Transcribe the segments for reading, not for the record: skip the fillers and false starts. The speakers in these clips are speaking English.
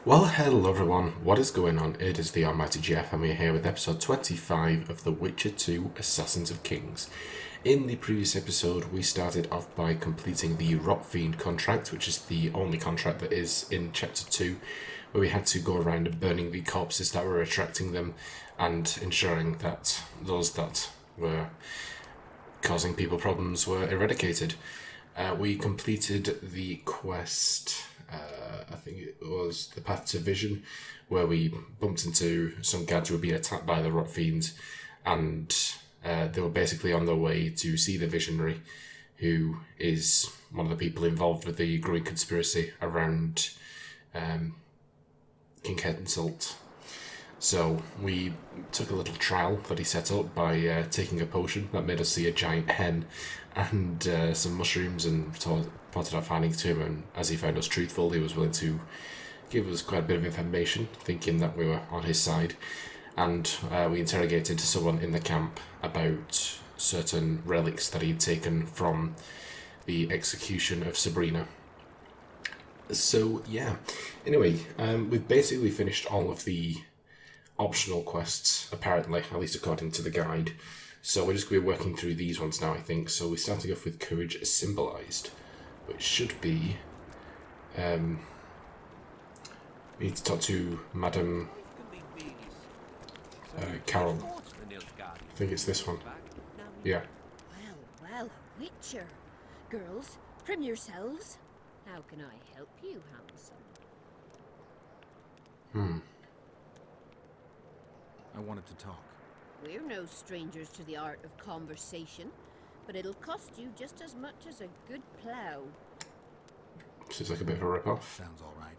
Well, hello everyone, what is going on? It is TheAlmightyGeoff and we're here with episode 25 of The Witcher 2 Assassins of Kings. In the previous episode, we started off by completing the Rotfiend contract, which is the only contract that is in chapter 2, where we had to go around burning the corpses that were attracting them and ensuring that those that were causing people problems were eradicated. We completed the quest, I think it was the Path to Vision, where we bumped into some guards who were being attacked by the Rot Fiends, and they were basically on their way to see the Visionary, who is one of the people involved with the growing conspiracy around King Henselt. So we took a little trial that he set up by taking a potion that made us see a giant hen and some mushrooms, and reported our findings to him, and as he found us truthful, he was willing to give us quite a bit of information, thinking that we were on his side. And we interrogated someone in the camp about certain relics that he'd taken from the execution of Sabrina. So yeah, anyway, we've basically finished all of the optional quests, apparently, at least according to the guide. So we're just going to be working through these ones now, I think. So we're starting off with Courage Symbolized, which should be... we need to talk to Madam Carol. I think it's this one. Yeah. Well, a witcher. Girls, prim yourselves. How can I help you, handsome? I wanted to talk. We're no strangers to the art of conversation, but it'll cost you just as much as a good plough. Seems like a bit of a rip-off. Sounds all right.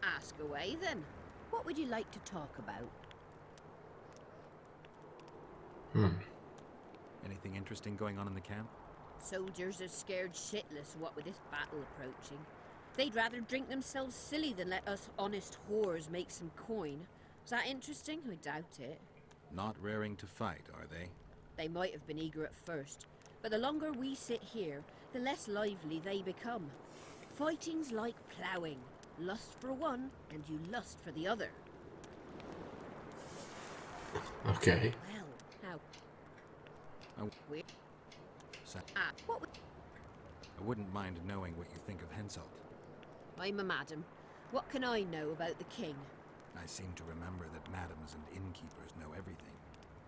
Ask away, then. What would you like to talk about? Anything interesting going on in the camp? Soldiers are scared shitless, what with this battle approaching. They'd rather drink themselves silly than let us honest whores make some coin. Is that interesting? I doubt it. Not raring to fight, are they? They might have been eager at first, but the longer we sit here, the less lively they become. Fighting's like ploughing. Lust for one, and you lust for the other. Okay. Well, how... We're... what... I wouldn't mind knowing what you think of Henselt. I'm a madam. What can I know about the king? I seem to remember that madams and innkeepers know everything.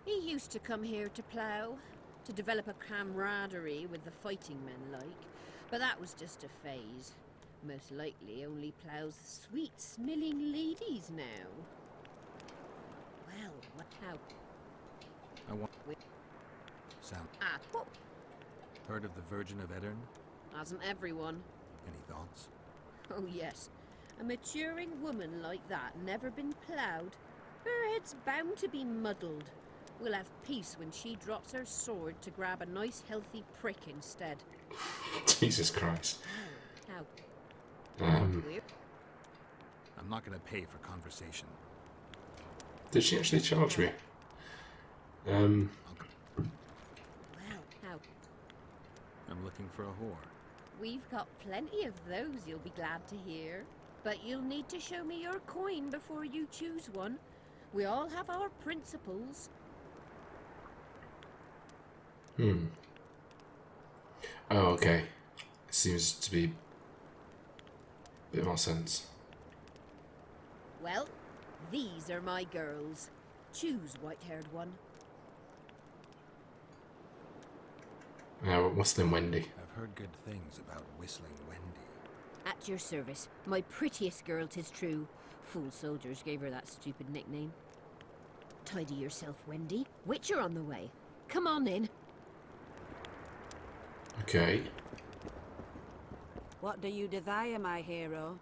He used to come here to plough, to develop a camaraderie with the fighting men like, but that was just a phase. Most likely only ploughs sweet, smelling ladies now. Well, what how? I want... Sound... What? Heard of the Vergen of Edern? Hasn't everyone? Any thoughts? Oh yes. A maturing woman like that never been ploughed. Her head's bound to be muddled. We'll have peace when she drops her sword to grab a nice healthy prick instead. Jesus Christ. How? I'm not going to pay for conversation. Did she actually charge me? Well, how? I'm looking for a whore. We've got plenty of those, you'll be glad to hear. But you'll need to show me your coin before you choose one. We all have our principles. Oh, okay. Seems to be a bit more sense. Well, these are my girls. Choose, white-haired one. What's the Wendy? I've heard good things about Whistling Wendy. At your service. My prettiest girl, 'tis true. Fool soldiers gave her that stupid nickname. Tidy yourself, Wendy. Witcher on the way. Come on in. Okay. What do you desire, my hero?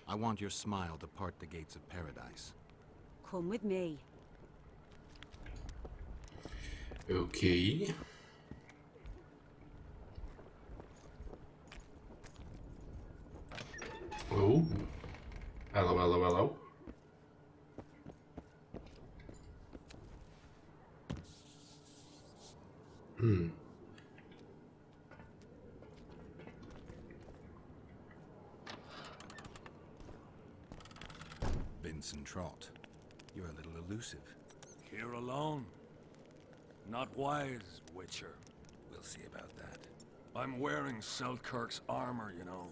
I want your smile to part the gates of paradise. Come with me. Okay. Oh. Hello, hello, hello. Vinson Traut. You're a little elusive. Here alone. Not wise, Witcher. We'll see about that. I'm wearing Seltkirk's armor, you know.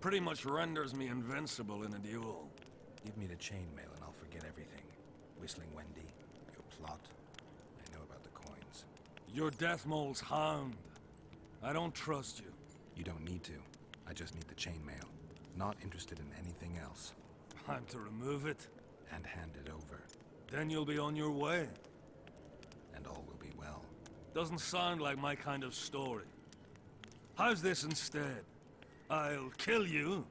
Pretty much renders me invincible in a duel. Give me the chainmail and I'll forget everything. Whistling Wendy, your plot. I know about the coins. You're Dethmold's hound. I don't trust you. You don't need to. I just need the chainmail. Not interested in anything else. I'm to remove it, And hand it over. then you'll be on your way. And all will be well. Doesn't sound like my kind of story. How's this instead? I'll kill you,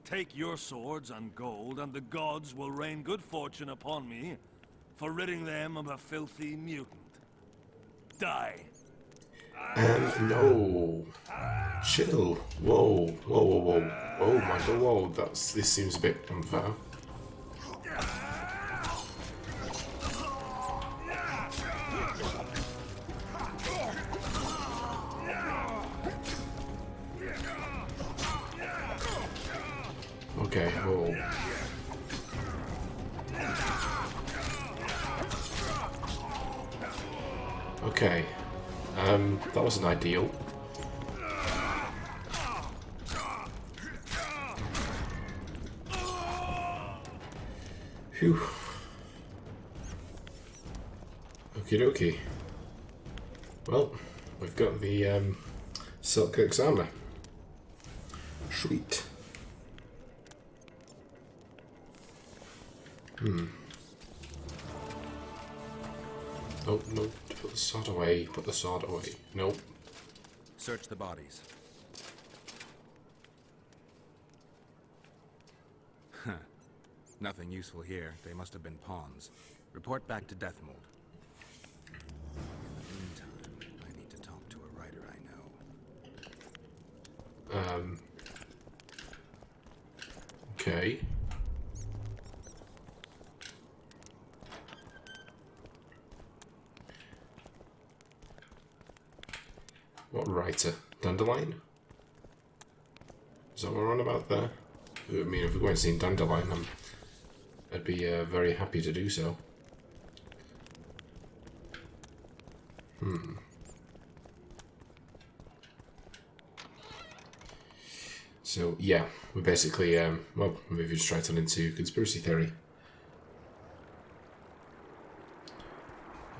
take your swords and gold, and the gods will rain good fortune upon me for ridding them of a filthy mutant. Die. No. Chill. Whoa. Whoa, whoa, whoa. Oh my god, whoa. This seems a bit unfair. Okay, whoa. Okay. That wasn't ideal. Phew. Okie dokie. Well, we've got the Seltkirk's armour. Sweet. Oh, no, put the sword away, put the sword away. Nope. Search the bodies. Huh. Nothing useful here. They must have been pawns. Report back to Dethmold. In the meantime, I need to talk to a writer I know. Okay. What writer? Dandelion? Is that what we're on about there? I mean, if we weren't seeing Dandelion, I'd be very happy to do so. So, yeah, we basically, well, moving straight on into conspiracy theory.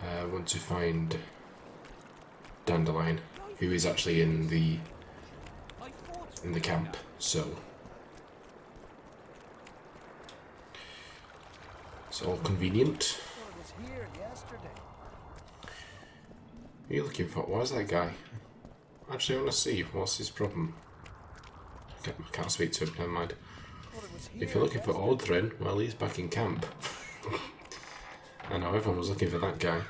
I want to find Dandelion, who is actually in the camp, so it's all convenient. Who are you looking for? Why is that guy? Actually, I want to see what's his problem. I can't speak to him, never mind. If you're looking for Ordrin, well, he's back in camp. I know, everyone was looking for that guy.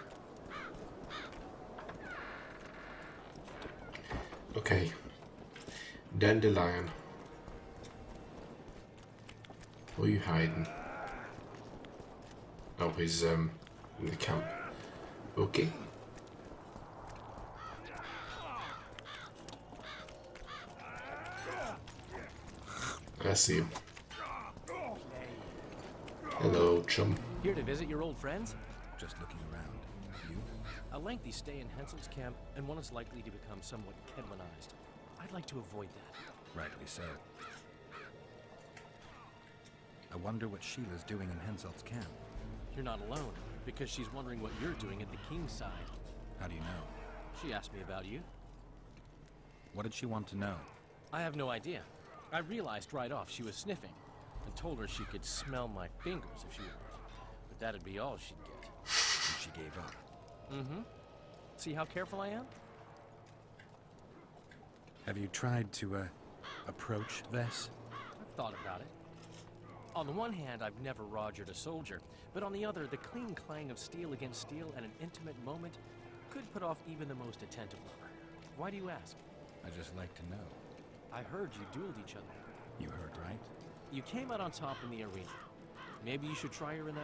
Okay. Dandelion. Where are you hiding? Oh, he's in the camp. Okay. I see him. Hello, chum. Here to visit your old friends? Just looking around. You? A lengthy stay in Henselt's camp, and one is likely to become somewhat Kedlinized. I'd like to avoid that. Rightly so. I wonder what Sheila's doing in Henselt's camp. You're not alone, because she's wondering what you're doing at the king's side. How do you know? She asked me about you. What did she want to know? I have no idea. I realized right off she was sniffing, and told her she could smell my fingers if she was. But that'd be all she'd get. And she gave up. Mm-hmm. See how careful I am? Have you tried to, approach Vess? I've thought about it. On the one hand, I've never rogered a soldier, but on the other, the clean clang of steel against steel at an intimate moment could put off even the most attentive lover. Why do you ask? I just like to know. I heard you dueled each other. You heard right? You came out on top in the arena. Maybe you should try her in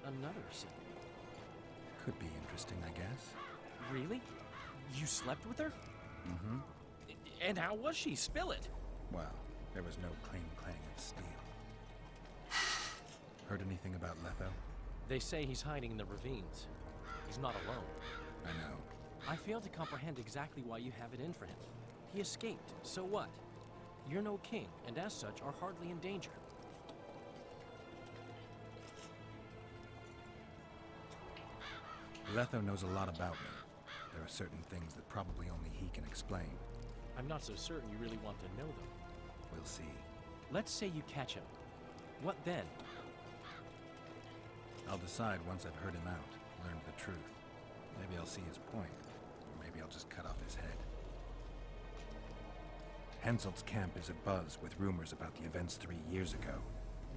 another scene. Could be interesting, I guess. Really? You slept with her? Mm-hmm. And how was she? Spill it. Well, there was no clean clang of steel. Heard anything about Letho? They say he's hiding in the ravines. He's not alone. I know. I fail to comprehend exactly why you have it in for him. He escaped, so what? You're no king, and as such are hardly in danger. Letho knows a lot about me. There are certain things that probably only he can explain. I'm not so certain you really want to know them. We'll see. Let's say you catch him. What then? I'll decide once I've heard him out, learned the truth. Maybe I'll see his point, or maybe I'll just cut off his head. Henselt's camp is abuzz with rumors about the events 3 years ago.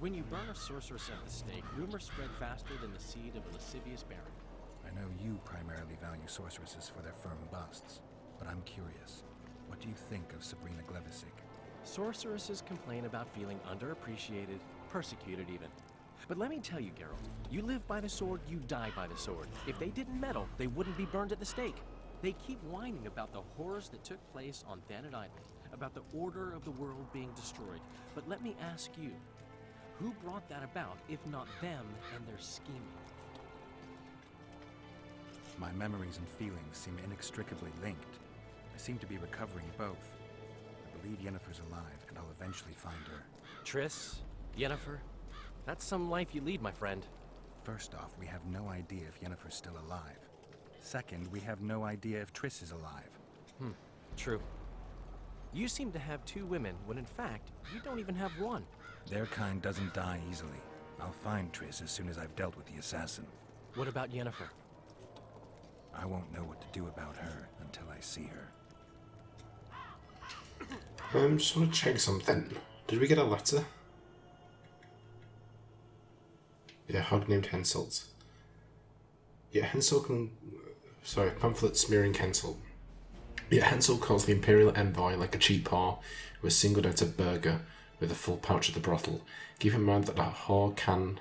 When you burn a sorceress at the stake, rumors spread faster than the seed of a lascivious baron. I know you primarily value sorceresses for their firm busts, but I'm curious. What do you think of Sabrina Glevisic? Sorceresses complain about feeling underappreciated, persecuted even. But let me tell you, Geralt, you live by the sword, you die by the sword. If they didn't meddle, they wouldn't be burned at the stake. They keep whining about the horrors that took place on Thanet Island, about the order of the world being destroyed. But let me ask you, who brought that about if not them and their scheming? My memories and feelings seem inextricably linked. I seem to be recovering both. I believe Yennefer's alive, and I'll eventually find her. Triss? Yennefer? That's some life you lead, my friend. First off, we have no idea if Yennefer's still alive. Second, we have no idea if Triss is alive. True. You seem to have 2 women, when in fact, you don't even have one. Their kind doesn't die easily. I'll find Triss as soon as I've dealt with the assassin. What about Yennefer? I won't know what to do about her until I see her. Just want to check something. Did we get a letter? Yeah, hog named Henselt. Yeah, Henselt can... Sorry, pamphlet smearing Henselt. Yeah, Henselt calls the Imperial Envoy like a cheap whore who has singled out a burger with a full pouch of the brothel. Keep in mind that a whore can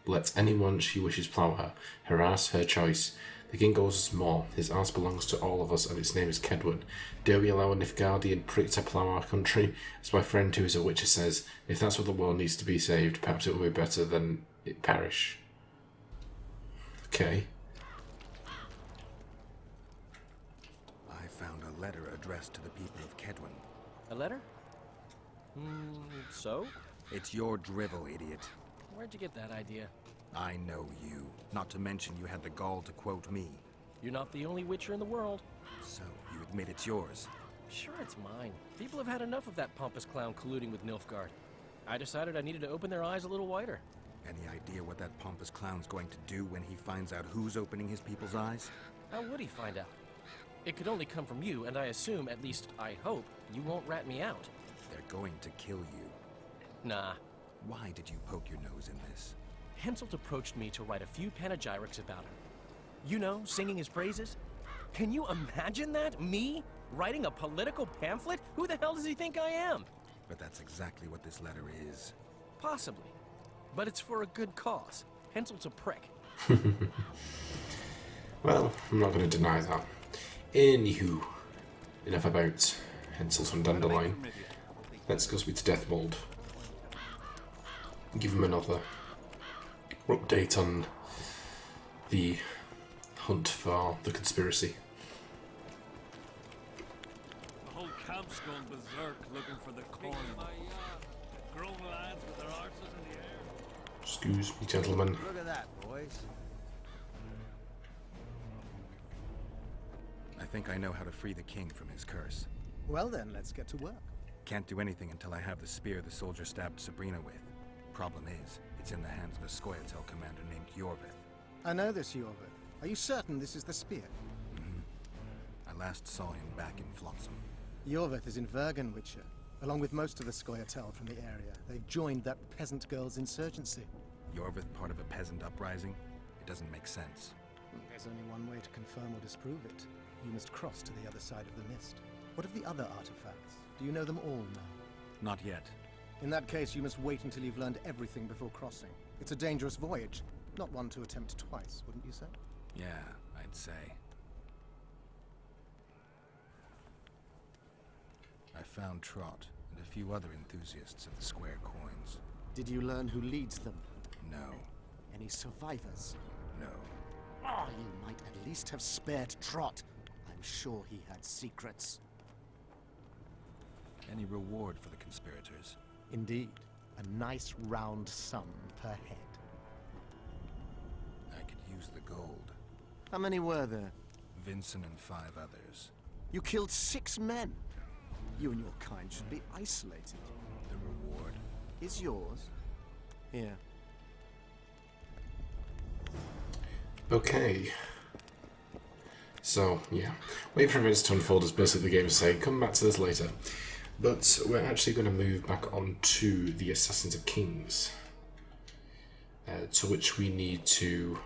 let anyone she wishes plough her. Her ass, her choice. The king goes more. His ass belongs to all of us, and its name is Cedward. Dare we allow a Nilfgaardian prick to plough our country? As my friend who is a witcher says, if that's what the world needs to be saved, perhaps it will be better than it perish. Okay. I found a letter addressed to the people of Cedwyn. A letter? So? It's your drivel, idiot. Where'd you get that idea? I know you. Not to mention you had the gall to quote me. You're not the only witcher in the world. So, you admit it's yours? Sure, it's mine. People have had enough of that pompous clown colluding with Nilfgaard. I decided I needed to open their eyes a little wider. Any idea what that pompous clown's going to do when he finds out who's opening his people's eyes? How would he find out? It could only come from you, and I assume, at least I hope, you won't rat me out. They're going to kill you. Nah. Why did you poke your nose in this? Henselt approached me to write a few panegyrics about him. You know, singing his praises. Can you imagine that? Me? Writing a political pamphlet? Who the hell does he think I am? But that's exactly what this letter is. Possibly. But it's for a good cause. Henselt's a prick. Well, I'm not going to deny that. Anywho, enough about Henselt and Dandelion. Let's go speak to Dethmold. Give him another update on the hunt for the conspiracy. The whole camp's gone berserk looking for the coin. Grown lads with their arses in the air. Excuse me, gentlemen. Look at that, boys. I think I know how to free the king from his curse. Well then, let's get to work. Can't do anything until I have the spear the soldier stabbed Sabrina with. Problem is, it's in the hands of a Scoia'tael commander named Jorvith. I know this, Jorvith. Are you certain this is the spear? I last saw him back in Flotsam. Jorvith is in Vergen, Witcher, along with most of the Scoia'tael from the area. They've joined that peasant girl's insurgency. Jorvith part of a peasant uprising? It doesn't make sense. There's only one way to confirm or disprove it. You must cross to the other side of the mist. What of the other artifacts? Do you know them all now? Not yet. In that case, you must wait until you've learned everything before crossing. It's a dangerous voyage, not one to attempt twice, wouldn't you say? Yeah, I'd say. I found Traut and a few other enthusiasts of the square coins. Did you learn who leads them? No. any survivors? No. Ah, you might at least have spared Traut. I'm sure he had secrets. Any reward for the conspirators? Indeed. A nice round sum per head. I could use the gold. How many were there? Vinson and 5 others. You killed 6 men. You and your kind should be isolated. The reward? Is yours? Here. Okay. So, yeah. Wait for events to unfold is basically the game is saying, come back to this later. But we're actually going to move back on to the Assassins of Kings. To which we need to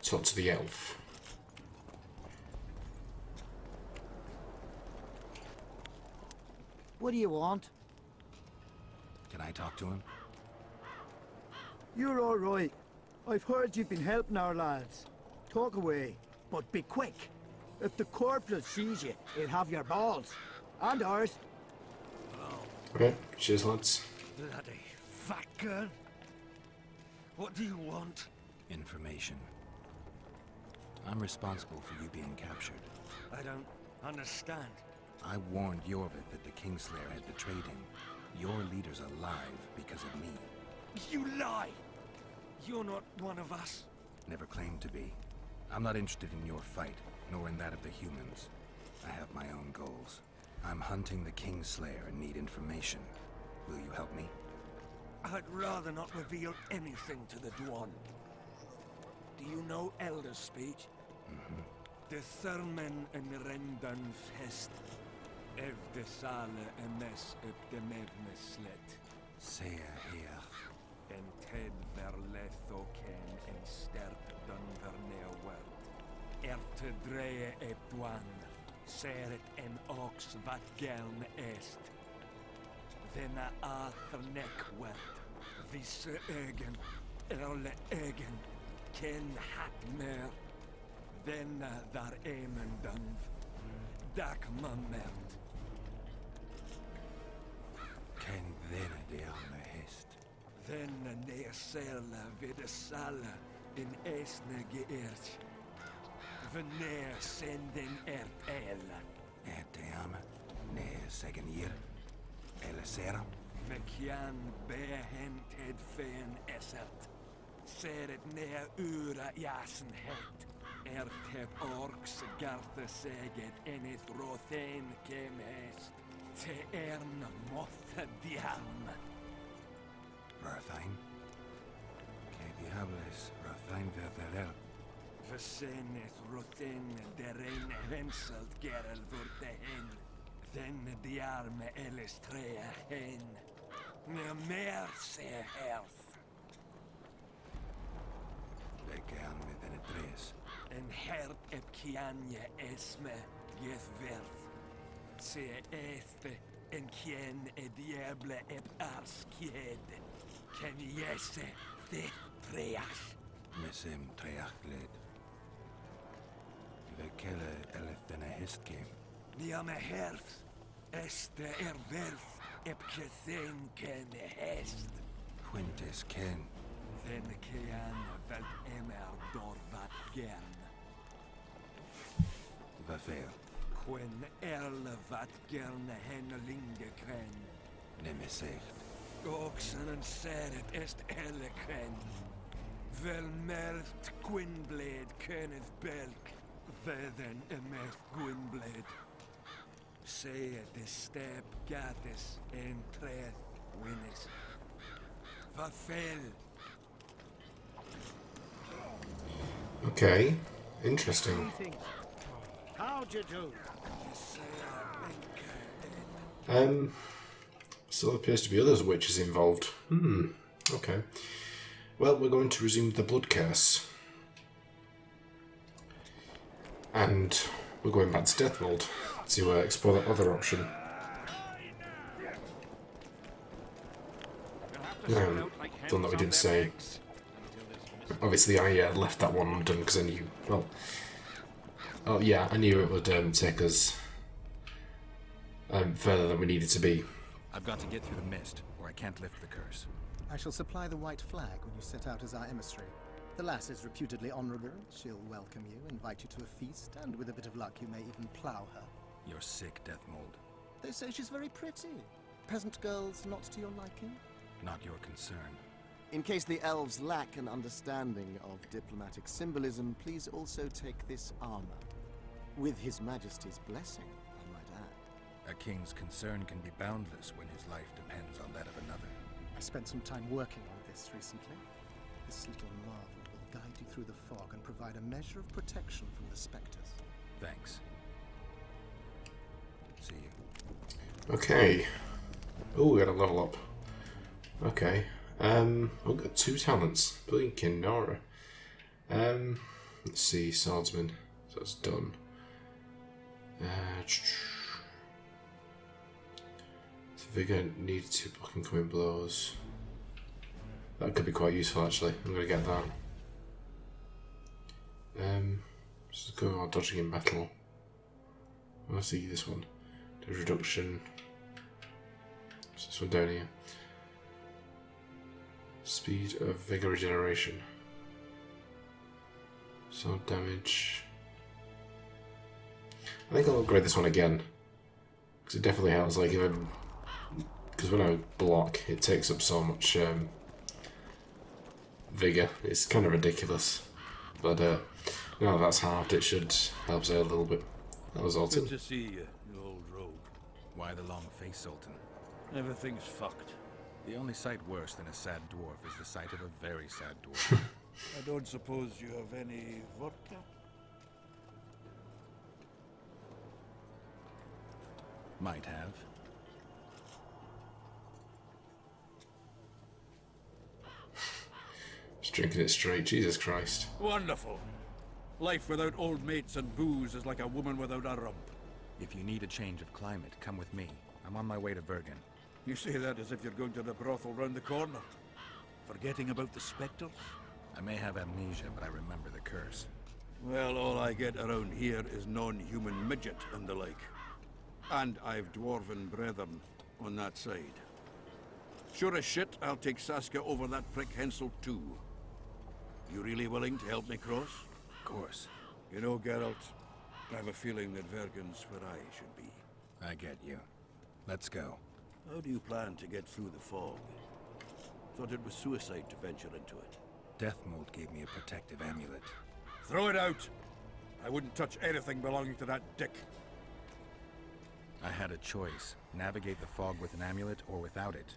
talk to the elf. What do you want? Can I talk to him? You're all right. I've heard you've been helping our lads. Talk away, but be quick. If the corporal sees you, he'll have your balls. And ours. Okay, cheers lads. Bloody fat girl. What do you want? Information. I'm responsible for you being captured. I don't understand. I warned Jorvik that the Kingslayer had betrayed him. Your leader's alive because of me. You lie! You're not one of us. Never claimed to be. I'm not interested in your fight, nor in that of the humans. I have my own goals. I'm hunting the Kingslayer and need information. Will you help me? I'd rather not reveal anything to the Dwan. Do you know Elder speech? Mm-hmm. De Thurmen en Rendan Fest. Ev de Sale emes up de Mevne Slet. Sea En Ted ver Letho ken en sterp dun ver neerwerd. Te dreie e Dwan. Seret en ox wat geln est. Denna acher nekwert. Visse egen. Erle egen. Ken hat mer. Denna dar emen dunv. Dak mamert. Ken denne de arme hest. Denna neersella vidde salla in esne geert. Veneer senden ela. De arme. Ne zeggen hier. Ele sera. Mekian behent het fen essert. Seret neer ura jasen het. Heb orks garte seget en het rothen kem hest. Te mothe diam. Rathain. Que diables Rathain verderel. Versen het rothen deren Henselt gerel wordt hen. Den diarme elestrea hen. Ne mer se herth. Lekke aan met een tres. En hert ep kianje esme gethverth. Se este en kien e diable ep ars kied. Ken jesse de treach. Mesem treach led. We kelle elefene hestgame. Niame herth. Este verth ep kethen ken hest. Quintes ken. Den kian velt emer dorvat gern. Vavel. Quen erle wat gerne hennelinge kren. Nemesecht. Oxen en seret est elle kren. Vel melft Gwynblade kenneth belk. Vedden emeth Gwynblade. Say de step gatis en treth winnis. Vavel. Okay, interesting. How'd you do? Still appears to be others witches involved. Okay. Well, we're going to resume the blood curse. And we're going back to Dethmold to explore that other option. Done that we didn't say. Obviously, I left that one undone because I knew. Well, oh yeah, I knew it would take us further than we needed to be. I've got to get through the mist, or I can't lift the curse. I shall supply the white flag when you set out as our emissary. The lass is reputedly honourable. She'll welcome you, invite you to a feast, and with a bit of luck you may even plough her. You're sick, Dethmold. They say she's very pretty. Peasant girls not to your liking? Not your concern. In case the elves lack an understanding of diplomatic symbolism, please also take this armor. With His Majesty's blessing, I might add. A king's concern can be boundless when his life depends on that of another. I spent some time working on this recently. This little marvel will guide you through the fog and provide a measure of protection from the spectres. Thanks. See you. Okay. Oh, we got a level up. Okay. We've got 2 talents. Blinking Nora. Let's see, swordsman. So that's done. Vigor needs 2 blocking coming blows. That could be quite useful actually. I'm gonna get that. Just go on dodging in battle. I see this one. There's reduction. What's this one down here? Speed of vigor regeneration. Sword damage. I think I'll upgrade this one again. Because it definitely helps, like if I'm... Because when I block, it takes up so much vigor. It's kind of ridiculous. But now that that's halved, it should help out a little bit. That was Zoltan. Good to see you, you old rogue. Why the long face, Zoltan? Everything's fucked. The only sight worse than a sad dwarf is the sight of a very sad dwarf. I don't suppose you have any vodka? Might have. Just drinking it straight, Jesus Christ. Wonderful. Life without old mates and booze is like a woman without a rump. If you need a change of climate, come with me. I'm on my way to Vergen. You say that as if you're going to the brothel round the corner. Forgetting about the spectres? I may have amnesia, but I remember the curse. Well, all I get around here is non-human midget and the like. And I've dwarven brethren on that side. Sure as shit, I'll take Saskia over that prick Henselt too. You really willing to help me cross? Of course. You know, Geralt, I have a feeling that Vergen's where I should be. I get you. Let's go. How do you plan to get through the fog? Thought it was suicide to venture into it. Dethmold gave me a protective amulet. Throw it out! I wouldn't touch anything belonging to that dick. I had a choice. Navigate the fog with an amulet or without it.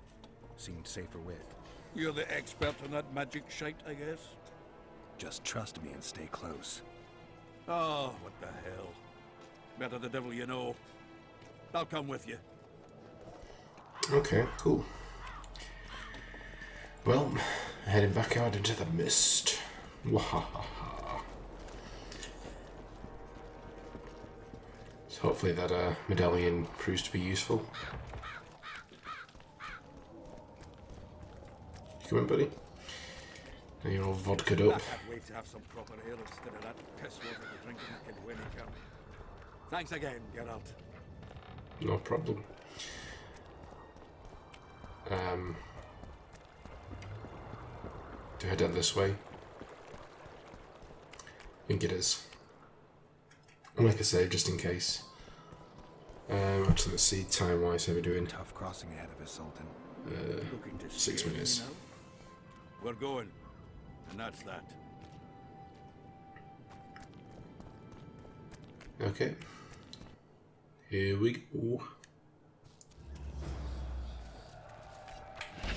Seemed safer with. You're the expert on that magic shite, I guess? Just trust me and stay close. Oh, what the hell. Better the devil you know. I'll come with you. Okay, cool. Well, heading back out into the mist. Wahahaha. So hopefully that medallion proves to be useful. Come in, buddy. Now you're all vodka'd up. I can't wait to have some proper ale instead of that piss water we're drinking in Winnicamp. Thanks again, Geralt. No problem. Do I head down this way? I think it is. And like I say, just in case. Actually, let's see time-wise how we're doing. Tough crossing ahead of us, Zoltan. Looking to 6 scare me minutes. now? We're going, and that's that. Okay. Here we go. I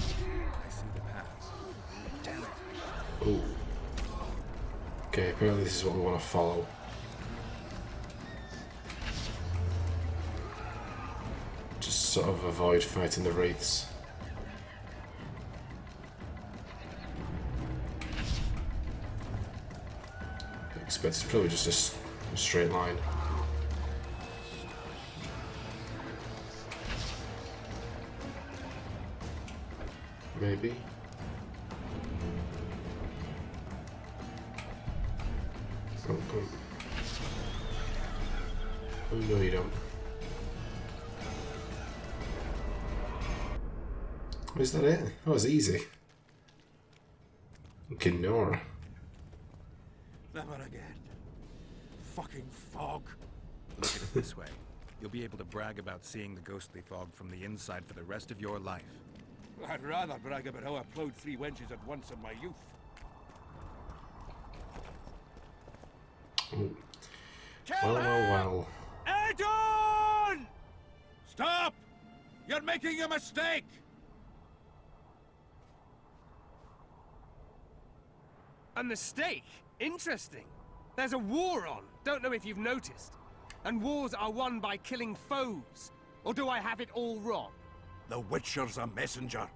see the paths. Damn it. Oh. Okay, apparently this is what we want to follow. Just sort of avoid fighting the wraiths. I expect it's probably just a straight line. Maybe. Oh, come. Oh, no, you don't. Is that it? Oh, it's easy. Gnora. Never again. Fucking fog. Look at it this way. You'll be able to brag about seeing the ghostly fog from the inside for the rest of your life. I'd rather brag about how I ploughed 3 wenches at once in my youth. Ooh. Well. Adon! Stop! You're making a mistake! A mistake? Interesting. There's a war on. Don't know if you've noticed. And wars are won by killing foes. Or do I have it all wrong? The Witcher's a messenger.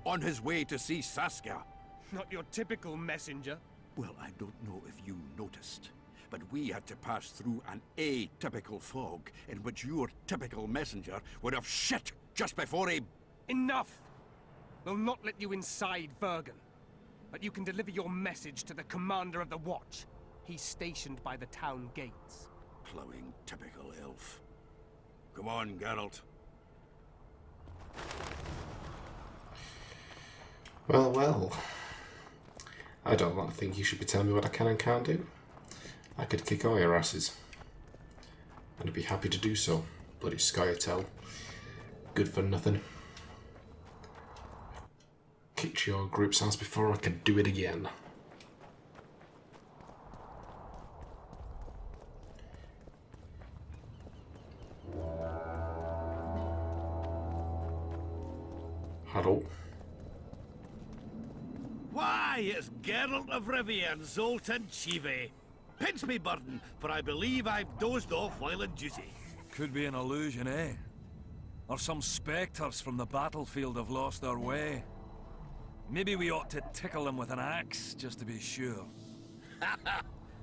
On his way to see Saskia. Not your typical messenger. Well, I don't know if you noticed, but we had to pass through an atypical fog in which your typical messenger would have shit just before he... Enough! We'll not let you inside Vergen. But you can deliver your message to the commander of the watch. He's stationed by the town gates. Ploughing typical elf. Come on, Geralt. Well. I don't think you should be telling me what I can and can't do. I could kick all your asses. And I'd be happy to do so. Bloody Scoia'tael. Good for nothing. Kicked your group's ass before I could do it again. Hello. Why, it's Geralt of Rivia and Zoltan Chive. Pinch me, burden, for I believe I've dozed off while in duty. Could be an illusion, eh? Or some spectres from the battlefield have lost their way. Maybe we ought to tickle them with an axe, just to be sure.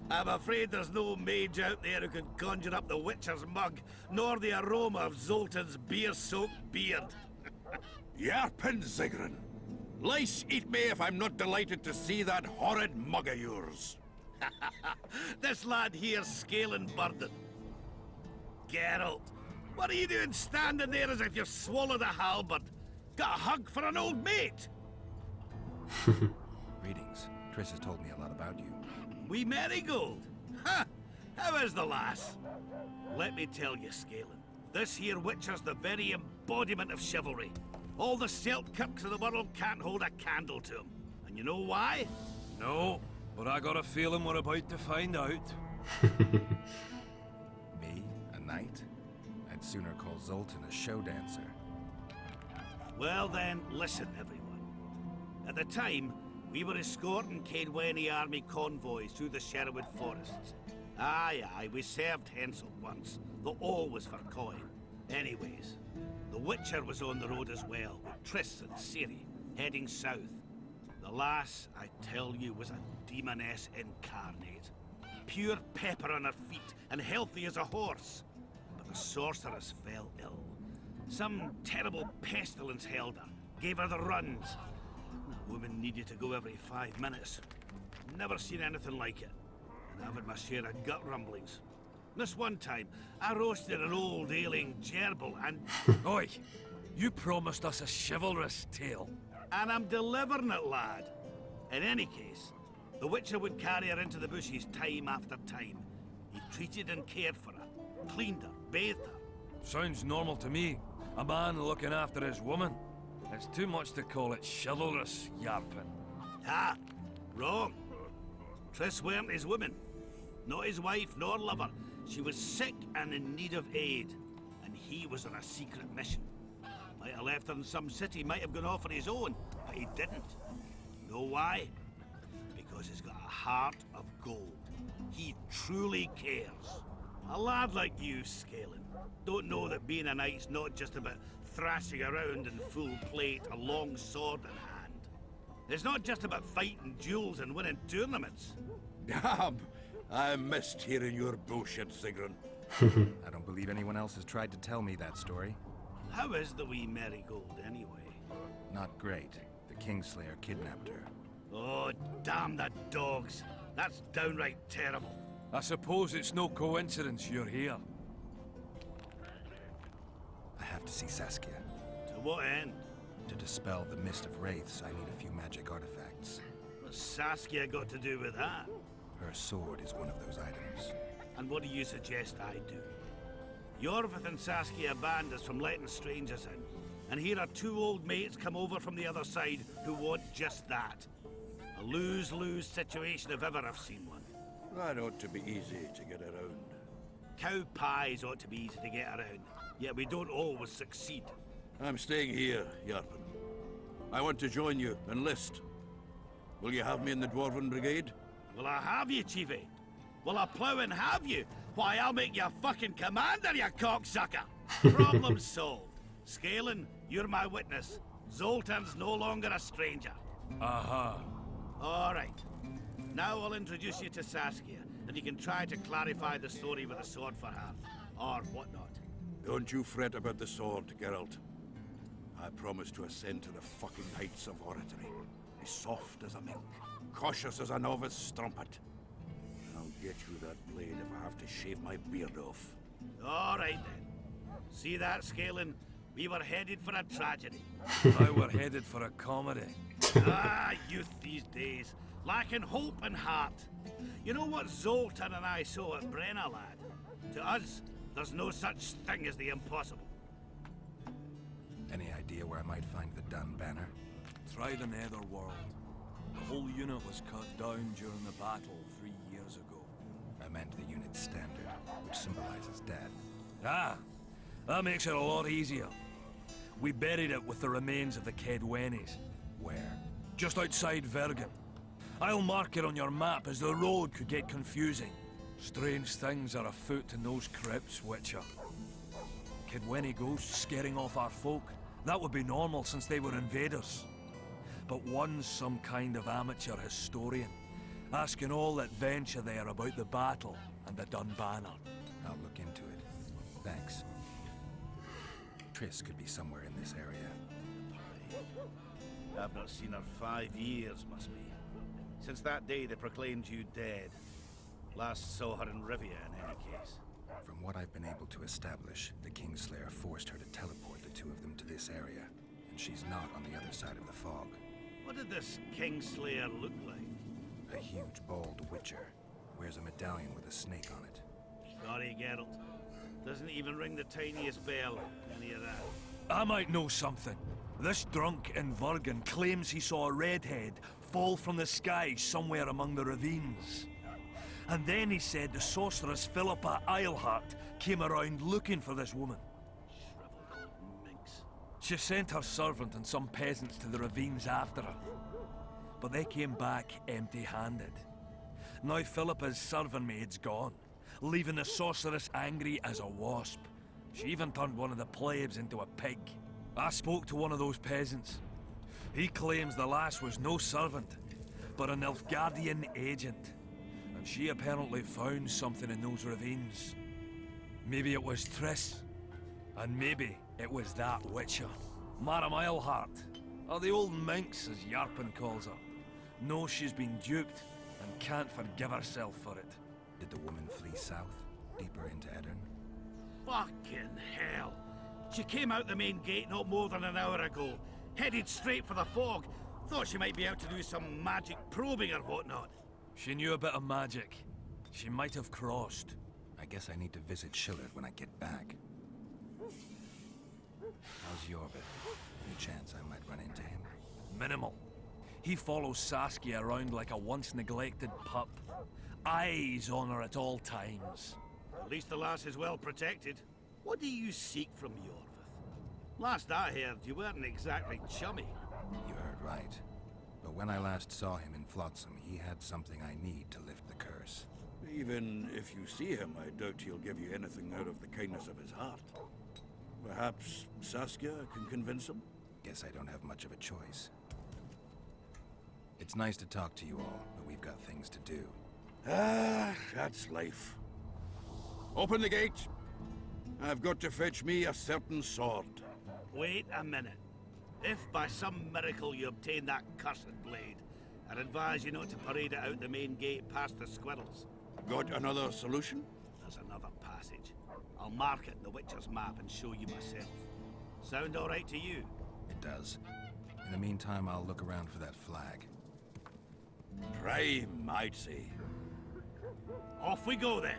I'm afraid there's no mage out there who can conjure up the Witcher's mug, nor the aroma of Zoltan's beer-soaked beard. Yarpin Zigrin. Lice eat me if I'm not delighted to see that horrid mug of yours. This lad here's scaling burden. Geralt, what are you doing standing there as if you've swallowed a halberd? Got a hug for an old mate? Greetings. Triss has told me a lot about you. We Marigold? Ha! How is the lass? Let me tell you, Scalen, this here Witcher's the very embodiment of chivalry. All the Seltkirks of the world can't hold a candle to him. And you know why? No, but I got a feeling we're about to find out. Me? A knight? I'd sooner call Zoltan a show dancer. Well then, listen everyone. At the time, we were escorting Caedweni army convoys through the Sherwood forests. Aye, we served Henselt once, though always for coin. Anyways, the Witcher was on the road as well, with Triss and Ciri, heading south. The lass, I tell you, was a demoness incarnate. Pure pepper on her feet, and healthy as a horse. But the sorceress fell ill. Some terrible pestilence held her, gave her the runs. The woman needed to go every 5 minutes. Never seen anything like it. And I've had my share of gut rumblings. This one time, I roasted an old ailing gerbil and... Oi! You promised us a chivalrous tale. And I'm delivering it, lad. In any case, the Witcher would carry her into the bushes time after time. He treated and cared for her, cleaned her, bathed her. Sounds normal to me. A man looking after his woman. It's too much to call it chivalrous, Yarpin. Ah, wrong. Triss weren't his woman. Not his wife nor lover. She was sick and in need of aid. And he was on a secret mission. Might have left her in some city, might have gone off on his own, but he didn't. Know why? Because he's got a heart of gold. He truly cares. A lad like you, Scalen, don't know that being a knight's not just about thrashing around in full plate, a long sword in hand. It's not just about fighting duels and winning tournaments. Damn! I missed hearing your bullshit, Sigrun. I don't believe anyone else has tried to tell me that story. How is the wee Marigold, anyway? Not great. The Kingslayer kidnapped her. Oh, damn the dogs. That's downright terrible. I suppose it's no coincidence you're here. I have to see Saskia. To what end? To dispel the mist of wraiths, I need a few magic artifacts. What's Saskia got to do with that? Her sword is one of those items. And what do you suggest I do? Yorvith and Saskia banned us from letting strangers in. And here are two old mates come over from the other side who want just that. A lose-lose situation if ever I've seen one. That ought to be easy to get around. Cow pies ought to be easy to get around, yet we don't always succeed. I'm staying here, Yarpen. I want to join you, enlist. Will you have me in the Dwarven Brigade? Will I have you, Chiefy? Will I plough and have you? Why, I'll make you a fucking commander, you cocksucker! Problem solved. Scaling, you're my witness. Zoltan's no longer a stranger. Aha. All right. Now I'll introduce you to Saskia, and you can try to clarify the story with a sword for her, or whatnot. Don't you fret about the sword, Geralt. I promise to ascend to the fucking heights of oratory. Be soft as a mink, cautious as a novice strumpet. I'll get you that blade if I have to shave my beard off. All right then. See that, Scaling? We were headed for a tragedy. Now we're headed for a comedy. Youth these days, lacking hope and heart. You know what Zoltan and I saw at Brenna, lad? To us, there's no such thing as the impossible. Any idea where I might find the Dun banner? Try the Netherworld. The whole unit was cut down during the battle 3 years ago. I meant the unit's standard, which symbolizes death. Ah, that makes it a lot easier. We buried it with the remains of the Kedwenis. Where? Just outside Vergen. I'll mark it on your map as the road could get confusing. Strange things are afoot in those crypts, Witcher. Kedweni ghosts scaring off our folk. That would be normal since they were invaders. But one's some kind of amateur historian, asking all that venture there about the battle and the Dun banner. I'll look into it. Thanks. Triss could be somewhere in this area. I've not seen her 5 years, must be. Since that day they proclaimed you dead. Last saw her in Rivia, in any case. From what I've been able to establish, the Kingslayer forced her to teleport the two of them to this area, and she's not on the other side of the fog. What did this Kingslayer look like? A huge, bald witcher. Wears a medallion with a snake on it. Sorry, Geralt. Doesn't even ring the tiniest bell, any of that. I might know something. This drunk in Vergen claims he saw a redhead fall from the sky somewhere among the ravines. And then he said the sorceress Philippa Eilhart came around looking for this woman. Shriveled old minx. She sent her servant and some peasants to the ravines after her. But they came back empty-handed. Now Philippa's servant maid's gone, leaving the sorceress angry as a wasp. She even turned one of the plebs into a pig. I spoke to one of those peasants. He claims the lass was no servant, but an Nilfgaardian agent. And she apparently found something in those ravines. Maybe it was Triss. And maybe it was that witcher. Madame Eilhart, or the old minx as Yarpen calls her. Knows she's been duped and can't forgive herself for it. Did the woman flee south, deeper into Edirn? Fucking hell! She came out the main gate not more than an hour ago, headed straight for the fog. Thought she might be out to do some magic probing or whatnot. She knew a bit of magic. She might have crossed. I guess I need to visit Shillard when I get back. How's Yorvith? Any chance I might run into him? Minimal. He follows Saskia around like a once-neglected pup. Eyes on her at all times. At least the lass is well protected. What do you seek from Yorvith? Last I heard, you weren't exactly chummy. You heard right. But when I last saw him in Flotsam, he had something I need to lift the curse. Even if you see him, I doubt he'll give you anything out of the kindness of his heart. Perhaps Saskia can convince him? Guess I don't have much of a choice. It's nice to talk to you all, but we've got things to do. Ah, that's life. Open the gate. I've got to fetch me a certain sword. Wait a minute. If by some miracle you obtain that cursed blade, I'd advise you not to parade it out the main gate past the squirrels. Got another solution? There's another passage. I'll mark it in the Witcher's map and show you myself. Sound all right to you? It does. In the meantime, I'll look around for that flag. Prime, I'd say. Off we go then.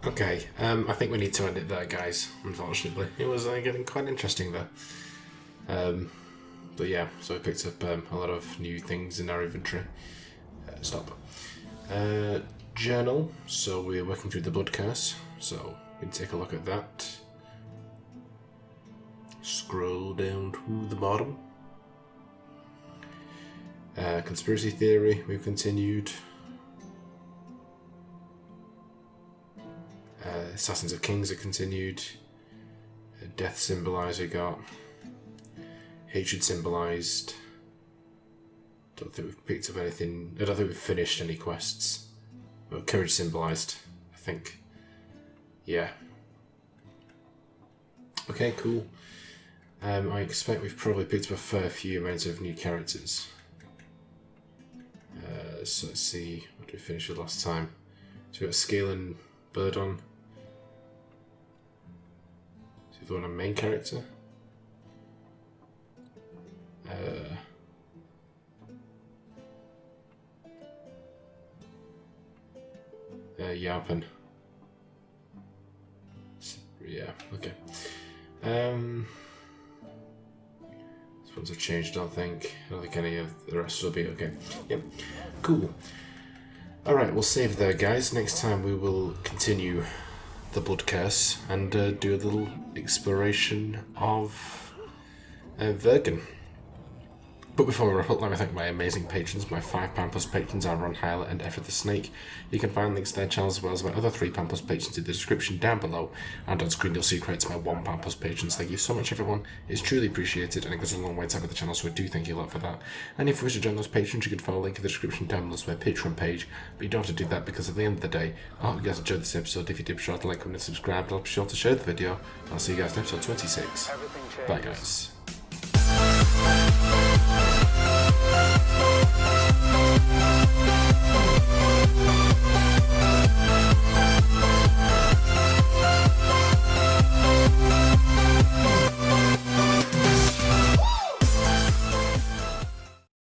Okay, I think we need to end it there, guys, unfortunately. It was getting quite interesting there. But yeah, so I picked up a lot of new things in our inventory. Stop. Journal, so we're working through the Blood Curse, so we can take a look at that. Scroll down to the bottom. Conspiracy theory, we've continued. Assassins of Kings are continued. Death symbolised we got. Hatred symbolised. Don't think we've picked up anything. I don't think we've finished any quests. Well, courage symbolised, I think. Yeah. Okay, cool. I expect we've probably picked up a fair few amounts of new characters. So let's see, what did we finish with last time? So we've got Scale and Bird on. So the one on main character. Yarpen. Yeah, okay. These ones have changed, I don't think. I don't think any of the rest will be okay. Yep, cool. Alright, we'll save there, guys. Next time we will continue the Blood Curse and do a little exploration of Vergen. But before we wrap up, let me thank my amazing patrons. My £5+ patrons are Ron Hyler and Effort the Snake. You can find links to their channels as well as my other £3+ patrons in the description down below. And on screen you'll see credits to my £1+ patrons. Thank you so much, everyone. It's truly appreciated and it goes a long way to help the channel, so I do thank you a lot for that. And if you wish to join those patrons, you can follow a link in the description down below to my Patreon page. But you don't have to do that because at the end of the day, I hope you guys enjoyed this episode. If you did, be sure to like, comment and subscribe. And I'll be sure to share the video. I'll see you guys in episode 26. Bye, guys.